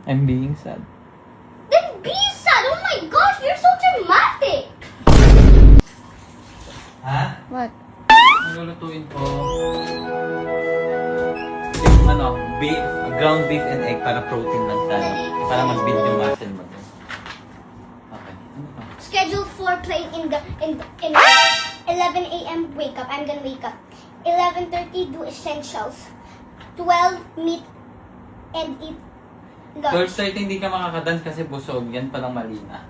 I'm being sad. Then be sad! Oh my gosh, you're so dramatic! Ha? What? Ang lulutuin ko yung beef, ground beef and egg para protein lang sana. Para mag-build yung muscle mo. Okay. Ano ba? Schedule for playing in 11 a.m. wake up. I'm gonna wake up. 11:30 do essentials. 12 meet and eat lunch. 12:30 hindi ka makakadance kasi busog. Yan palang mali na.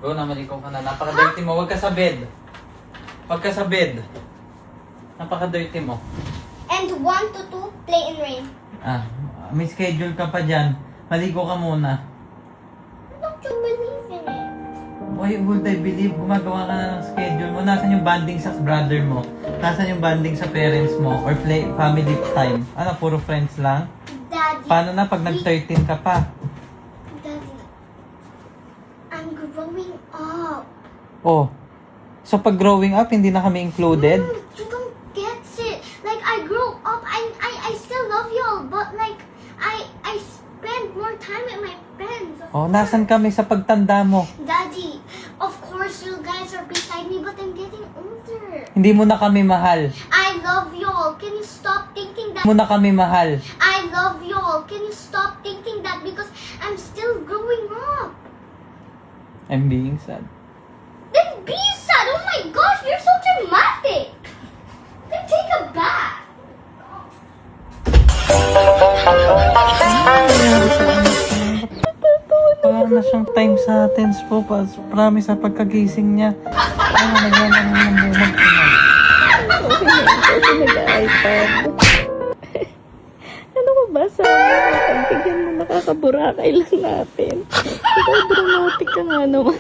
Go na, malikong ka na. Napaka-dirty mo. Huwag ka sa bed. Huwag ka sa bed. Napaka-dirty mo. And 1 to 2 play in rain. May schedule ka pa dyan. Maligo ka muna. Don't you believe in it? Why would I believe? Gumagawa ka na ng schedule mo. Nasaan yung banding sa brother mo? Nasaan yung banding sa parents mo? Or family time? Ano, puro friends lang? Daddy. Paano na pag nag-13 ka pa? Daddy. I'm growing up. Oh. So pag growing up, hindi na kami included? You don't get it. Like I grew up. I still love y'all, but like I spend more time with my friends. Oh, nasan kami sa pagtanda mo? Daddy, of course you guys are beside me, but I'm getting older. Hindi mo na kami mahal. I love y'all. Can you stop thinking that? Hindi mo na kami mahal. I love y'all. Can you stop thinking that? Because I'm still growing up. I'm being sad. Then be sad. Oh my gosh, you're so dramatic. Then take a bath. Wala na siyang time sa atin po. Promise sa pagkagising niya. Ano, naglalang ng bumag ko na. Okay na kasi nag-iPad. Ano ko ba sa pagbigyan mo nakakaburakay lang natin? Ikaw dramatic ka nga naman.